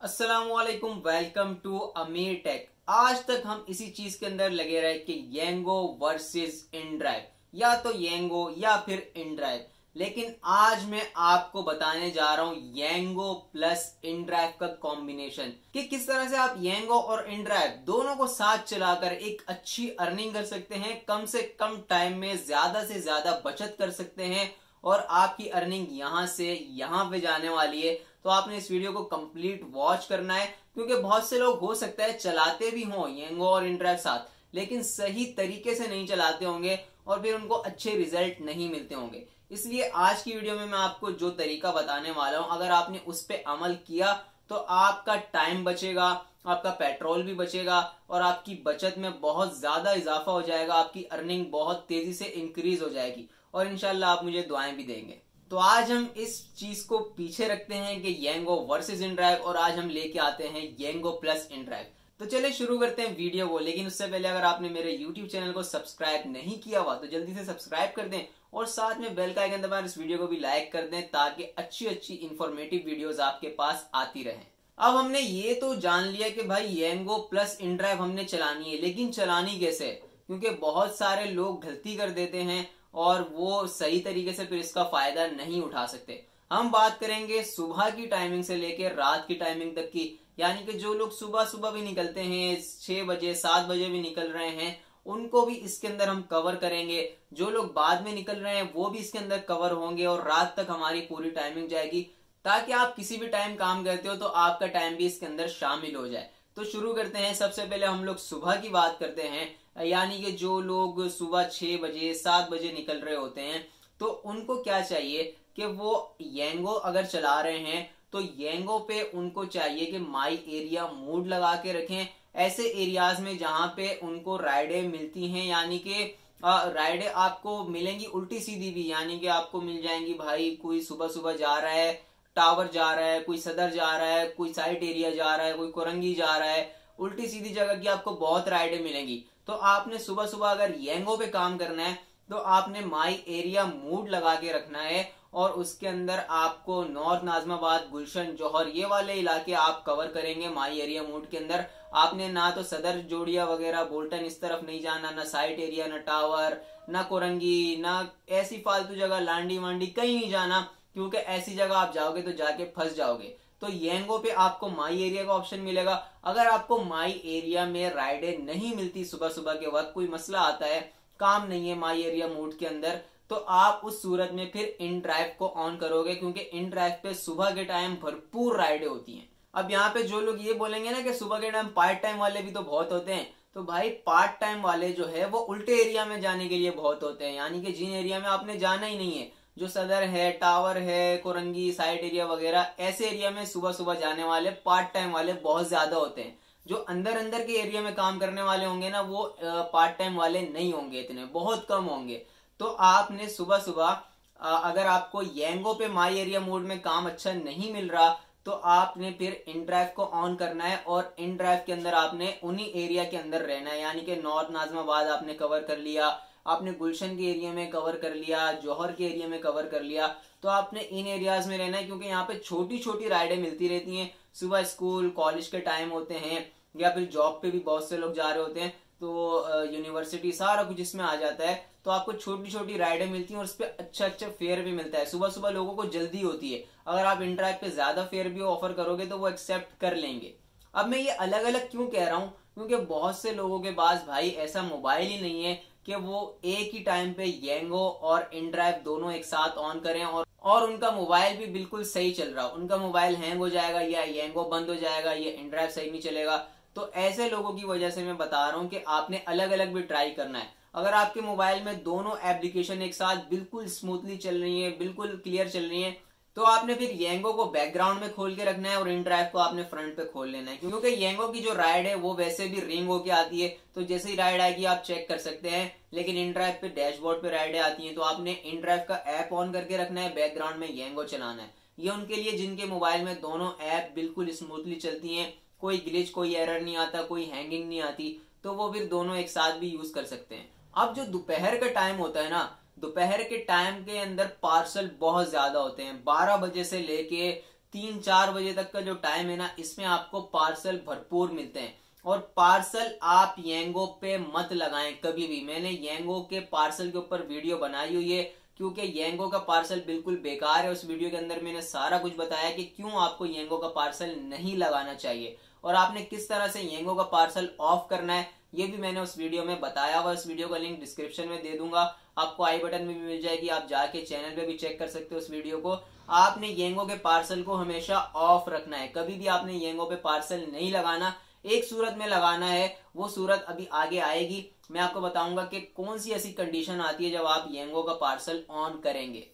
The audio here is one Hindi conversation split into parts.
अस्सलामुअलैकुम, वेलकम टू अमीर टेक। आज तक हम इसी चीज के अंदर लगे रहे कि येंगो वर्सेस इनड्राइव, या तो येंगो या फिर इनड्राइव। लेकिन आज मैं आपको बताने जा रहा हूं येंगो प्लस इनड्राइव का कॉम्बिनेशन, कि किस तरह से आप येंगो और इनड्राइव दोनों को साथ चलाकर एक अच्छी अर्निंग कर सकते हैं, कम से कम टाइम में ज्यादा से ज्यादा बचत कर सकते हैं और आपकी अर्निंग यहां से यहां पे जाने वाली है। तो आपने इस वीडियो को कंप्लीट वॉच करना है, क्योंकि बहुत से लोग हो सकता है चलाते भी हों येंगो और इनड्राइव साथ, लेकिन सही तरीके से नहीं चलाते होंगे और फिर उनको अच्छे रिजल्ट नहीं मिलते होंगे। इसलिए आज की वीडियो में मैं आपको जो तरीका बताने वाला हूं, अगर आपने उस पर अमल किया तो आपका टाइम बचेगा, आपका पेट्रोल भी बचेगा और आपकी बचत में बहुत ज्यादा इजाफा हो जाएगा, आपकी अर्निंग बहुत तेजी से इंक्रीज हो जाएगी और इंशाल्लाह आप मुझे दुआएं भी देंगे। तो आज हम इस चीज को पीछे रखते हैं कि येंगो वर्सेस इनड्राइव, और आज हम लेके आते हैं येंगो प्लस इनड्राइव। तो चलिए शुरू करते हैं वीडियो को। लेकिन उससे पहले अगर आपने मेरे YouTube चैनल को सब्सक्राइब नहीं किया हुआ तो जल्दी से सब्सक्राइब कर दें और साथ में बेल का आइकन दबाकर इस वीडियो को भी लाइक कर दें, ताकि अच्छी अच्छी इंफॉर्मेटिव वीडियोस आपके पास आती रहें। अब हमने ये तो जान लिया कि भाई येंगो प्लस इनड्राइव हमने चलानी है, लेकिन चलानी कैसे? क्योंकि बहुत सारे लोग गलती कर देते हैं और वो सही तरीके से फिर इसका फायदा नहीं उठा सकते। हम बात करेंगे सुबह की टाइमिंग से लेकर रात की टाइमिंग तक की, यानी कि जो लोग सुबह सुबह भी निकलते हैं, 6 बजे 7 बजे भी निकल रहे हैं, उनको भी इसके अंदर हम कवर करेंगे। जो लोग बाद में निकल रहे हैं वो भी इसके अंदर कवर होंगे और रात तक हमारी पूरी टाइमिंग जाएगी, ताकि आप किसी भी टाइम काम करते हो तो आपका टाइम भी इसके अंदर शामिल हो जाए। तो शुरू करते हैं। सबसे पहले हम लोग सुबह की बात करते हैं, यानी कि जो लोग सुबह 6 बजे 7 बजे निकल रहे होते हैं तो उनको क्या चाहिए कि वो येंगो अगर चला रहे हैं तो येंगो पे उनको चाहिए कि माई एरिया मोड लगा के रखें, ऐसे एरियाज में जहां पे उनको राइडें मिलती हैं, यानी कि राइडें आपको मिलेंगी उल्टी सीधी भी, यानी कि आपको मिल जाएंगी। भाई कोई सुबह सुबह जा रहा है, टावर जा रहा है, कोई सदर जा रहा है, कोई साइट एरिया जा रहा है, कोई कोरंगी जा रहा है, उल्टी सीधी जगह की आपको बहुत राइडें मिलेंगी। तो आपने सुबह सुबह अगर येंगो पे काम करना है तो आपने माई एरिया मूड लगा के रखना है और उसके अंदर आपको नॉर्थ नाजमाबाद, गुलशन, जौहर, ये वाले इलाके आप कवर करेंगे माई एरिया मूड के अंदर। आपने ना तो सदर, जोड़िया वगैरह, बोल्टन इस तरफ नहीं जाना, ना साइट एरिया, ना टावर, ना कोरंगी, ना ऐसी फालतू जगह लांडी वांडी कहीं नहीं जाना, क्योंकि ऐसी जगह आप जाओगे तो जाके फंस जाओगे। तो येंगो पे आपको माई एरिया का ऑप्शन मिलेगा। अगर आपको माई एरिया में राइडें नहीं मिलती सुबह सुबह के वक्त, कोई मसला आता है, काम नहीं है माई एरिया मोड के अंदर, तो आप उस सूरत में फिर इन ड्राइव को ऑन करोगे, क्योंकि इन ड्राइव पे सुबह के टाइम भरपूर राइडें होती हैं। अब यहाँ पे जो लोग ये बोलेंगे ना कि सुबह के टाइम पार्ट टाइम वाले भी तो बहुत होते हैं, तो भाई पार्ट टाइम वाले जो है वो उल्टे एरिया में जाने के लिए बहुत होते हैं, यानी कि जिन एरिया में आपने जाना ही नहीं है, जो सदर है, टावर है, कोरंगी, साइट एरिया वगैरह, ऐसे एरिया में सुबह सुबह जाने वाले पार्ट टाइम वाले बहुत ज्यादा होते हैं। जो अंदर अंदर के एरिया में काम करने वाले होंगे ना, वो पार्ट टाइम वाले नहीं होंगे, इतने बहुत कम होंगे। तो आपने सुबह सुबह अगर आपको येंगो पे माई एरिया मोड में काम अच्छा नहीं मिल रहा तो आपने फिर इन ड्राइव को ऑन करना है और इन ड्राइव के अंदर आपने उन्हीं एरिया के अंदर रहना है, यानी कि नॉर्थ नाजमाबाद आपने कवर कर लिया, आपने गुलशन के एरिया में कवर कर लिया, जौहर के एरिया में कवर कर लिया, तो आपने इन एरियाज में रहना है, क्योंकि यहाँ पे छोटी छोटी राइडें मिलती रहती हैं। सुबह स्कूल कॉलेज के टाइम होते हैं या फिर जॉब पे भी बहुत से लोग जा रहे होते हैं, तो यूनिवर्सिटी सारा कुछ इसमें आ जाता है, तो आपको छोटी छोटी राइडें मिलती हैं और उस पर अच्छा अच्छा फेयर भी मिलता है। सुबह सुबह लोगों को जल्दी होती है, अगर आप इंट्रैक्ट पे ज्यादा फेयर भी ऑफर करोगे तो वो एक्सेप्ट कर लेंगे। अब मैं ये अलग अलग क्यों कह रहा हूँ, क्योंकि बहुत से लोगों के पास भाई ऐसा मोबाइल ही नहीं है कि वो एक ही टाइम पे येंगो और इनड्राइव दोनों एक साथ ऑन करें और उनका मोबाइल भी बिल्कुल सही चल रहा, उनका मोबाइल हैंग हो जाएगा या येंगो बंद हो जाएगा या इनड्राइव सही नहीं चलेगा। तो ऐसे लोगों की वजह से मैं बता रहा हूं कि आपने अलग अलग भी ट्राई करना है। अगर आपके मोबाइल में दोनों एप्लीकेशन एक साथ बिल्कुल स्मूथली चल रही है, बिल्कुल क्लियर चल रही है, तो आपने फिर येंगो को बैकग्राउंड में खोल के रखना है और इन ड्राइव को आपने फ्रंट पे खोल लेना है, क्योंकि येंगो की जो राइड है वो वैसे भी रिंग होके आती है, तो जैसे ही राइड आएगी आप चेक कर सकते हैं। लेकिन इन ड्राइव पे डैशबोर्ड पे राइडें आती हैं, तो आपने इन ड्राइव का ऐप ऑन करके रखना है, बैकग्राउंड में येंगो चलाना है। ये उनके लिए जिनके मोबाइल में दोनों ऐप बिल्कुल स्मूथली चलती हैं, कोई ग्लिच, कोई एरर नहीं आता, कोई हैंगिंग नहीं आती, तो वो फिर दोनों एक साथ भी यूज कर सकते हैं। अब जो दोपहर का टाइम होता है ना, दोपहर के टाइम के अंदर पार्सल बहुत ज्यादा होते हैं, 12 बजे से लेके 3-4 बजे तक का जो टाइम है ना, इसमें आपको पार्सल भरपूर मिलते हैं। और पार्सल आप येंगो पे मत लगाएं कभी भी। मैंने येंगो के पार्सल के ऊपर वीडियो बनाई हुई है, क्योंकि येंगो का पार्सल बिल्कुल बेकार है। उस वीडियो के अंदर मैंने सारा कुछ बताया कि क्यों आपको येंगो का पार्सल नहीं लगाना चाहिए और आपने किस तरह से येंगो का पार्सल ऑफ करना है, ये भी मैंने उस वीडियो में बताया हुआ। उस वीडियो का लिंक डिस्क्रिप्शन में दे दूंगा, आपको आई बटन में भी मिल जाएगी, आप जाके चैनल पे भी चेक कर सकते हो उस वीडियो को। आपने येंगो के पार्सल को हमेशा ऑफ रखना है, कभी भी आपने येंगो पे पार्सल नहीं लगाना। एक सूरत में लगाना है, वो सूरत अभी आगे आएगी, मैं आपको बताऊंगा कि कौन सी ऐसी कंडीशन आती है जब आप येंगो का पार्सल ऑन करेंगे।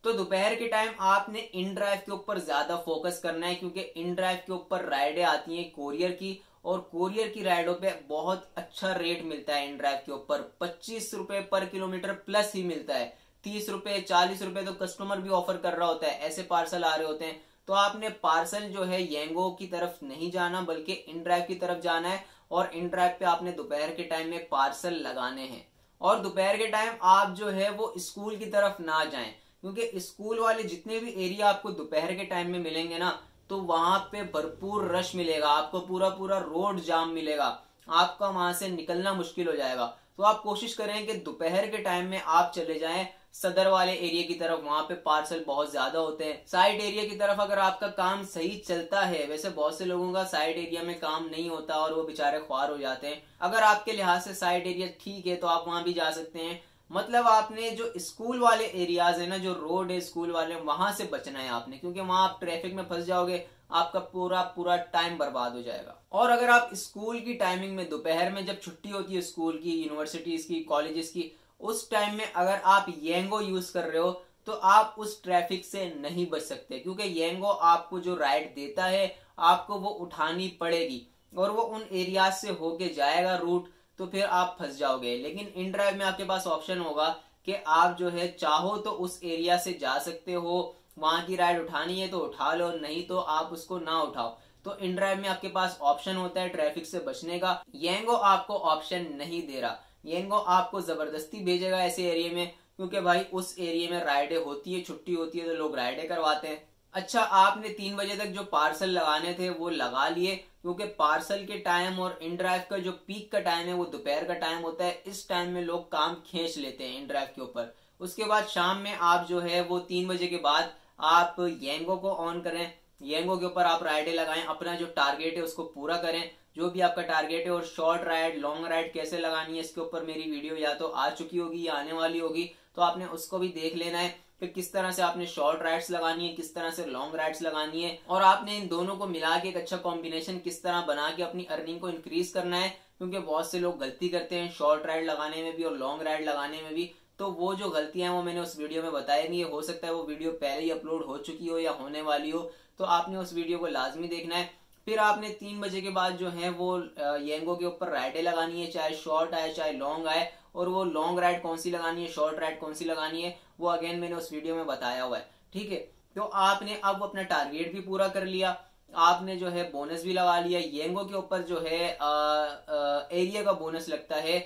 तो दोपहर के टाइम आपने इन ड्राइव के ऊपर ज्यादा फोकस करना है, क्योंकि इन ड्राइव के ऊपर राइडें आती हैं कोरियर की, और कोरियर की राइडों पे बहुत अच्छा रेट मिलता है। इन ड्राइव के ऊपर 25 रुपए पर किलोमीटर प्लस ही मिलता है। 30 रुपए 40 रुपए तो कस्टमर भी ऑफर कर रहा होता है, ऐसे पार्सल आ रहे होते हैं। तो आपने पार्सल जो है येंगो की तरफ नहीं जाना, बल्कि इन ड्राइव की तरफ जाना है। और इन ड्राइव पे आपने दोपहर के टाइम में पार्सल लगाने हैं। और दोपहर के टाइम आप जो है वो स्कूल की तरफ ना जाएं, क्योंकि स्कूल वाले जितने भी एरिया आपको दोपहर के टाइम में मिलेंगे ना, तो वहां पे भरपूर रश मिलेगा, आपको पूरा पूरा रोड जाम मिलेगा, आपका वहां से निकलना मुश्किल हो जाएगा। तो आप कोशिश करें कि दोपहर के टाइम में आप चले जाएं सदर वाले एरिया की तरफ, वहां पे पार्सल बहुत ज्यादा होते हैं। साइड एरिया की तरफ अगर आपका काम सही चलता है, वैसे बहुत से लोगों का साइड एरिया में काम नहीं होता और वो बेचारे ख्वार हो जाते हैं, अगर आपके लिहाज से साइड एरिया ठीक है तो आप वहां भी जा सकते हैं। मतलब आपने जो स्कूल वाले एरियाज है ना, जो रोड है स्कूल वाले, वहां से बचना है आपने, क्योंकि वहां आप ट्रैफिक में फंस जाओगे, आपका पूरा पूरा टाइम बर्बाद हो जाएगा। और अगर आप स्कूल की टाइमिंग में दोपहर में जब छुट्टी होती है स्कूल की, यूनिवर्सिटीज की, कॉलेजेस की, उस टाइम में अगर आप येंगो यूज कर रहे हो तो आप उस ट्रैफिक से नहीं बच सकते, क्योंकि येंगो आपको जो राइड देता है आपको वो उठानी पड़ेगी और वो उन एरियाज से होके जाएगा रूट, तो फिर आप फंस जाओगे। लेकिन इन ड्राइव में आपके पास ऑप्शन होगा कि आप जो है चाहो तो उस एरिया से जा सकते हो, वहां की राइड उठानी है तो उठा लो, नहीं तो आप उसको ना उठाओ। तो इन ड्राइव में आपके पास ऑप्शन होता है ट्रैफिक से बचने का। येंगो आपको ऑप्शन नहीं दे रहा, येंगो आपको जबरदस्ती भेजेगा ऐसे एरिया में, क्योंकि भाई उस एरिया में राइडें होती है, छुट्टी होती है तो लोग राइडें करवाते हैं। अच्छा, आपने 3 बजे तक जो पार्सल लगाने थे वो लगा लिए, क्योंकि पार्सल के टाइम और इन ड्राइव का जो पीक का टाइम है वो दोपहर का टाइम होता है। इस टाइम में लोग काम खींच लेते हैं इन ड्राइव के ऊपर। उसके बाद शाम में आप जो है वो 3 बजे के बाद आप येंगो को ऑन करें, येंगो के ऊपर आप राइडें लगाएं, अपना जो टारगेट है उसको पूरा करें, जो भी आपका टारगेट है। और शॉर्ट राइड लॉन्ग राइड कैसे लगानी है इसके ऊपर मेरी वीडियो या तो आ चुकी होगी या आने वाली होगी, तो आपने उसको भी देख लेना है कि किस तरह से आपने शॉर्ट राइड्स लगानी है, किस तरह से लॉन्ग राइड्स लगानी है, और आपने इन दोनों को मिला के एक अच्छा कॉम्बिनेशन किस तरह बना के अपनी अर्निंग को इंक्रीज करना है। क्योंकि बहुत से लोग गलती करते हैं शॉर्ट राइड लगाने में भी और लॉन्ग राइड लगाने में भी, तो वो जो गलतियां हैं वो मैंने उस वीडियो में बताई नहीं है। हो सकता है वो वीडियो पहले ही अपलोड हो चुकी हो या होने वाली हो, तो आपने उस वीडियो को लाजमी देखना है। फिर आपने 3 बजे के बाद जो है वो येंगो के ऊपर राइडें लगानी है, चाहे शॉर्ट आए चाहे लॉन्ग आए। और वो लॉन्ग राइड कौन सी लगानी है, शॉर्ट राइड कौन सी लगानी है, वो अगेन मैंने उस वीडियो में बताया हुआ है। ठीक है, तो आपने अब अपना टारगेट भी पूरा कर लिया, आपने जो है बोनस भी लगा लिया। येंगो के ऊपर जो है एरिया का बोनस लगता है,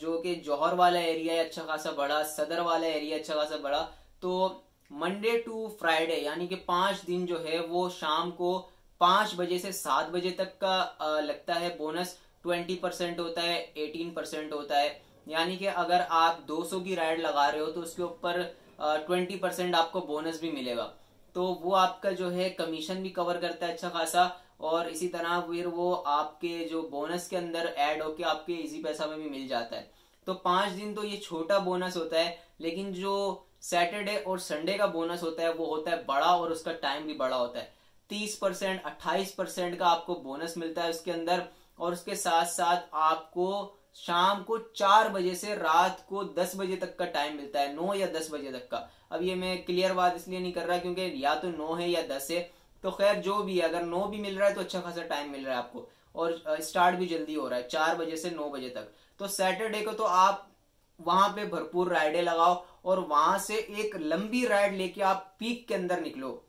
जो कि जौहर वाला एरिया है अच्छा खासा बड़ा, सदर वाला एरिया अच्छा खासा बड़ा। तो मंडे टू फ्राइडे यानी कि 5 दिन जो है वो शाम को 5 बजे से 7 बजे तक का लगता है बोनस। 20% होता है, 18% होता है। यानी कि अगर आप 200 की राइड लगा रहे हो तो उसके ऊपर 20% आपको बोनस भी मिलेगा। तो वो आपका जो है कमीशन भी कवर करता है अच्छा खासा, और इसी तरह फिर वो आपके जो बोनस के अंदर ऐड होके आपके इजी पैसा में भी मिल जाता है। तो 5 दिन तो ये छोटा बोनस होता है, लेकिन जो सैटरडे और संडे का बोनस होता है वो होता है बड़ा, और उसका टाइम भी बड़ा होता है। 30% 28% का आपको बोनस मिलता है उसके अंदर, और उसके साथ साथ आपको शाम को 4 बजे से रात को 10 बजे तक का टाइम मिलता है, 9 या 10 बजे तक का। अब ये मैं क्लियर बात इसलिए नहीं कर रहा क्योंकि या तो 9 है या 10 है, तो खैर जो भी है, अगर 9 भी मिल रहा है तो अच्छा खासा टाइम मिल रहा है आपको, और स्टार्ट भी जल्दी हो रहा है 4 बजे से 9 बजे तक। तो सैटरडे को तो आप वहां पे भरपूर राइडें लगाओ, और वहां से एक लंबी राइड लेके आप पीक के अंदर निकलो।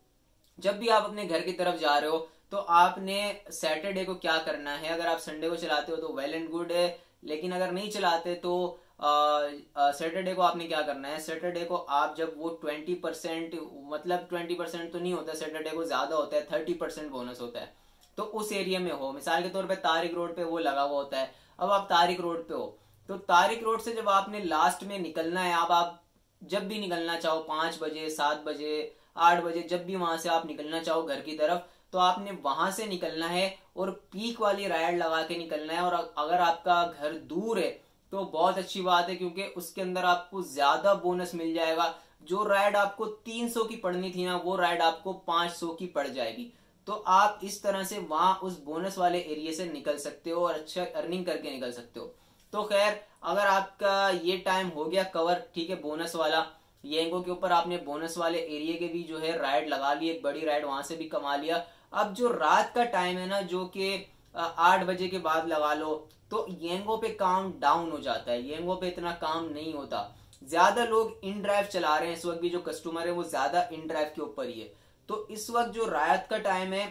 जब भी आप अपने घर की तरफ जा रहे हो तो आपने सैटरडे को क्या करना है, अगर आप संडे को चलाते हो तो वेल एंड गुड है, लेकिन अगर नहीं चलाते तो सैटरडे को आपने क्या करना है, सैटरडे को आप जब वो 20%, मतलब 20% तो नहीं होता, सैटरडे को ज्यादा होता है, 30% बोनस होता है, तो उस एरिया में हो, मिसाल के तौर पे तारिक रोड पे वो लगा हुआ होता है, अब आप तारिक रोड पे हो, तो तारिक रोड से जब आपने लास्ट में निकलना है, अब आप जब भी निकलना चाहो 5 बजे, 7 बजे, 8 बजे, जब भी वहां से आप निकलना चाहो घर की तरफ, तो आपने वहां से निकलना है और पीक वाली राइड लगा के निकलना है। और अगर आपका घर दूर है तो बहुत अच्छी बात है, क्योंकि उसके अंदर आपको ज्यादा बोनस मिल जाएगा। जो राइड आपको 300 की पड़नी थी ना, वो राइड आपको 500 की पड़ जाएगी। तो आप इस तरह से वहां उस बोनस वाले एरिया से निकल सकते हो और अच्छा अर्निंग करके निकल सकते हो। तो खैर, अगर आपका ये टाइम हो गया कवर, ठीक है, बोनस वाला, येंगो के ऊपर आपने बोनस वाले एरिया के भी जो है राइड लगा ली, एक बड़ी राइड वहां से भी कमा लिया। अब जो रात का टाइम है ना, जो कि 8 बजे के बाद लगा लो, तो येंगो पे काम डाउन हो जाता है, येंगो पे इतना काम नहीं होता। ज्यादा लोग इन ड्राइव चला रहे हैं इस वक्त भी, जो कस्टमर है वो ज्यादा इन ड्राइव के ऊपर ही है। तो इस वक्त जो रात का टाइम है,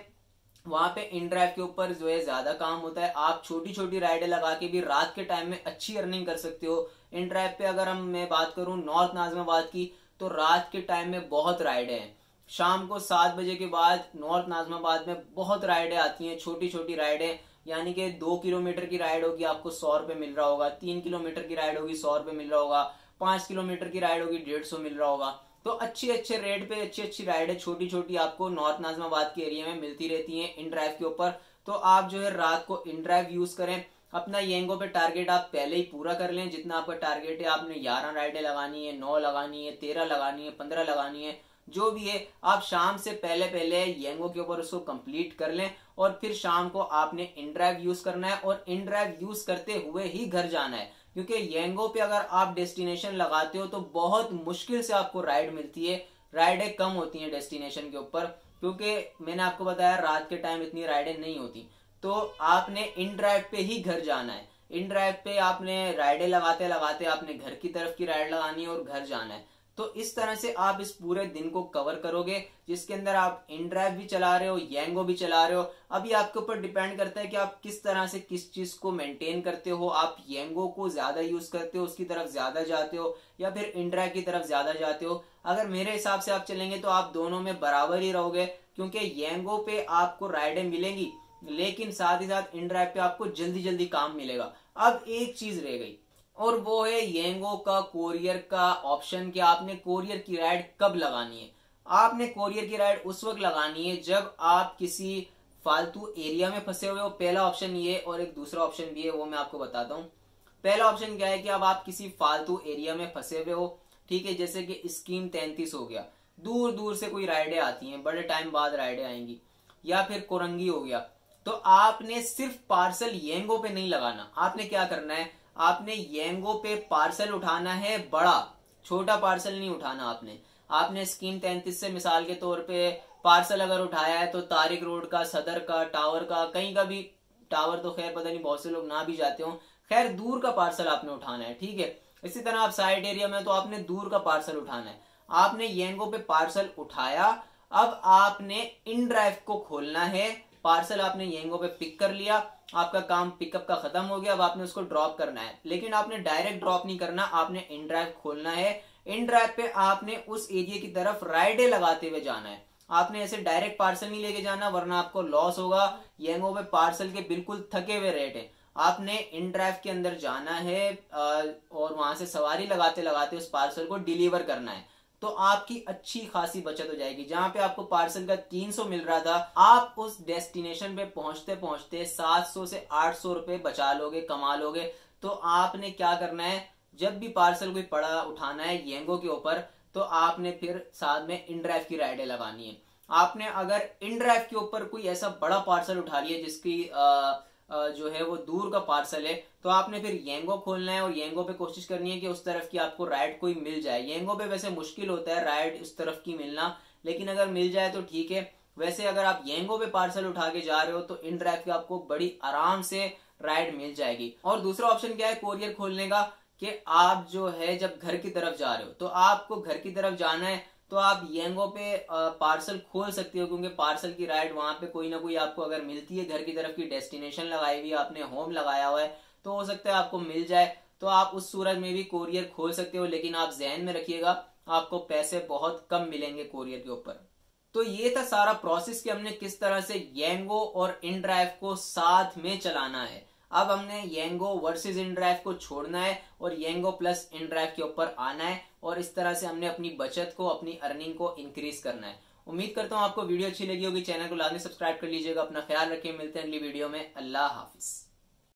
वहां पे इन ड्राइव के ऊपर जो है ज्यादा काम होता है। आप छोटी छोटी राइडें लगा के भी रात के टाइम में अच्छी अर्निंग कर सकते हो। इन ड्राइव पे अगर मैं बात करूं नॉर्थ नाजमाबाद की, तो रात के टाइम में बहुत राइडें हैं। शाम को 7 बजे के बाद नॉर्थ नाजमाबाद में बहुत राइडें आती हैं, छोटी छोटी राइडें, यानी कि 2 किलोमीटर की राइड होगी आपको 100 रुपए मिल रहा होगा, 3 किलोमीटर की राइड होगी 100 रुपए मिल रहा होगा, 5 किलोमीटर की राइड होगी 150 मिल रहा होगा। तो अच्छे अच्छे रेट पे अच्छी अच्छी राइडें छोटी छोटी आपको नॉर्थ नाजमाबाद के एरिया में मिलती रहती हैं इन ड्राइव के ऊपर। तो आप जो है रात को इन ड्राइव यूज करें। अपना येंगो पे टारगेट आप पहले ही पूरा कर लें, जितना आपका टारगेट है, आपने 11 राइडें लगानी है, 9 लगानी है, 13 लगानी है, 15 लगानी है, जो भी है, आप शाम से पहले पहले येंगो के ऊपर उसको कंप्लीट कर लें। और फिर शाम को आपने इन ड्राइव यूज करना है, और इन ड्राइव यूज करते हुए ही घर जाना है, क्योंकि येंगो पे अगर आप डेस्टिनेशन लगाते हो तो बहुत मुश्किल से आपको राइड मिलती है, राइडें कम होती हैं डेस्टिनेशन के ऊपर, क्योंकि मैंने आपको बताया रात के टाइम इतनी राइडें नहीं होती। तो आपने इन ड्राइव पे ही घर जाना है, इन ड्राइव पे आपने राइडें लगाते लगाते आपने घर की तरफ की राइड लगानी है और घर जाना है। तो इस तरह से आप इस पूरे दिन को कवर करोगे, जिसके अंदर आप इन ड्राइव भी चला रहे हो, येंगो भी चला रहे हो। अभी आपके ऊपर डिपेंड करता है कि आप किस तरह से किस चीज को मेंटेन करते हो। आप येंगो को ज्यादा यूज करते हो, उसकी तरफ ज्यादा जाते हो, या फिर इन ड्राइव की तरफ ज्यादा जाते हो। अगर मेरे हिसाब से आप चलेंगे तो आप दोनों में बराबर ही रहोगे, क्योंकि येंगो पे आपको राइडें मिलेंगी, लेकिन साथ ही साथ इन ड्राइव पे आपको जल्दी जल्दी काम मिलेगा। अब एक चीज रह गई, और वो है येंगो का कोरियर का ऑप्शन, कि आपने कोरियर की राइड कब लगानी है। आपने कोरियर की राइड उस वक्त लगानी है जब आप किसी फालतू एरिया में फंसे हुए हो। पहला ऑप्शन ये, और एक दूसरा ऑप्शन भी है, वो मैं आपको बताता हूँ। पहला ऑप्शन क्या है कि अब आप किसी फालतू एरिया में फंसे हुए हो, ठीक है, जैसे कि स्कीम 33 हो गया, दूर दूर से कोई राइडें आती हैं, बड़े टाइम बाद राइडें आएंगी, या फिर कोरंगी हो गया। तो आपने सिर्फ पार्सल येंगो पे नहीं लगाना। आपने क्या करना है, आपने येंगो पे पार्सल उठाना है बड़ा, छोटा पार्सल नहीं उठाना। आपने स्कीम 33 से मिसाल के तौर पे पार्सल अगर उठाया है, तो तारिक रोड का, सदर का, टावर का, कहीं का भी, टावर तो खैर पता नहीं बहुत से लोग ना भी जाते हो, खैर दूर का पार्सल आपने उठाना है, ठीक है। इसी तरह आप साइड एरिया में, तो आपने दूर का पार्सल उठाना है। आपने येंगो पे पार्सल उठाया, अब आपने इन ड्राइव को खोलना है। पार्सल आपने येंगो पे पिक कर लिया, आपका काम पिकअप का खत्म हो गया, अब आपने उसको ड्रॉप करना है। लेकिन आपने डायरेक्ट ड्रॉप नहीं करना, आपने इन ड्राइव खोलना है। इन ड्राइव पे आपने उस एरिया की तरफ राइडें लगाते हुए जाना है। आपने ऐसे डायरेक्ट पार्सल नहीं लेके जाना, वरना आपको लॉस होगा। येंगो पे पार्सल के बिल्कुल थके हुए रेट है। आपने इन ड्राइव के अंदर जाना है और वहां से सवारी लगाते लगाते उस पार्सल को डिलीवर करना है। तो आपकी अच्छी खासी बचत हो जाएगी। जहां पे आपको पार्सल का 300 मिल रहा था, आप उस डेस्टिनेशन पे पहुंचते पहुंचते 700 से 800 रुपए बचा लोगे, कमा लोगे। तो आपने क्या करना है, जब भी पार्सल कोई पड़ा उठाना है येंगो के ऊपर, तो आपने फिर साथ में इन ड्राइव की राइडें लगानी है। आपने अगर इन ड्राइव के ऊपर कोई ऐसा बड़ा पार्सल उठा लिया जिसकी जो है वो दूर का पार्सल है, तो आपने फिर येंगो खोलना है और येंगो पे कोशिश करनी है कि उस तरफ की आपको राइड कोई मिल जाए। येंगो पे वैसे मुश्किल होता है राइड उस तरफ की मिलना, लेकिन अगर मिल जाए तो ठीक है। वैसे अगर आप येंगो पे पार्सल उठा के जा रहे हो तो इन ड्राइव की आपको बड़ी आराम से राइड मिल जाएगी। और दूसरा ऑप्शन क्या है कोरियर खोलने का, कि आप जो है जब घर की तरफ जा रहे हो, तो आपको घर की तरफ जाना है, तो आप येंगो पे पार्सल खोल सकते हो, क्योंकि पार्सल की राइड वहां पे कोई ना कोई आपको अगर मिलती है, घर की तरफ की डेस्टिनेशन लगाई हुई, आपने होम लगाया हुआ है, तो हो सकता है आपको मिल जाए। तो आप उस सूरत में भी कोरियर खोल सकते हो, लेकिन आप जहन में रखिएगा आपको पैसे बहुत कम मिलेंगे कोरियर के ऊपर। तो ये था सारा प्रोसेस कि हमने किस तरह से येंगो और इनड्राइव को साथ में चलाना है। अब हमने येंगो वर्सेस इनड्राइव को छोड़ना है और येंगो प्लस इनड्राइव के ऊपर आना है, और इस तरह से हमने अपनी बचत को, अपनी अर्निंग को इंक्रीज करना है। उम्मीद करता हूँ आपको वीडियो अच्छी लगी होगी। चैनल को लाजमी सब्सक्राइब कर लीजिएगा। अपना ख्याल रखिए, मिलते हैं अगली वीडियो में। अल्लाह हाफिज।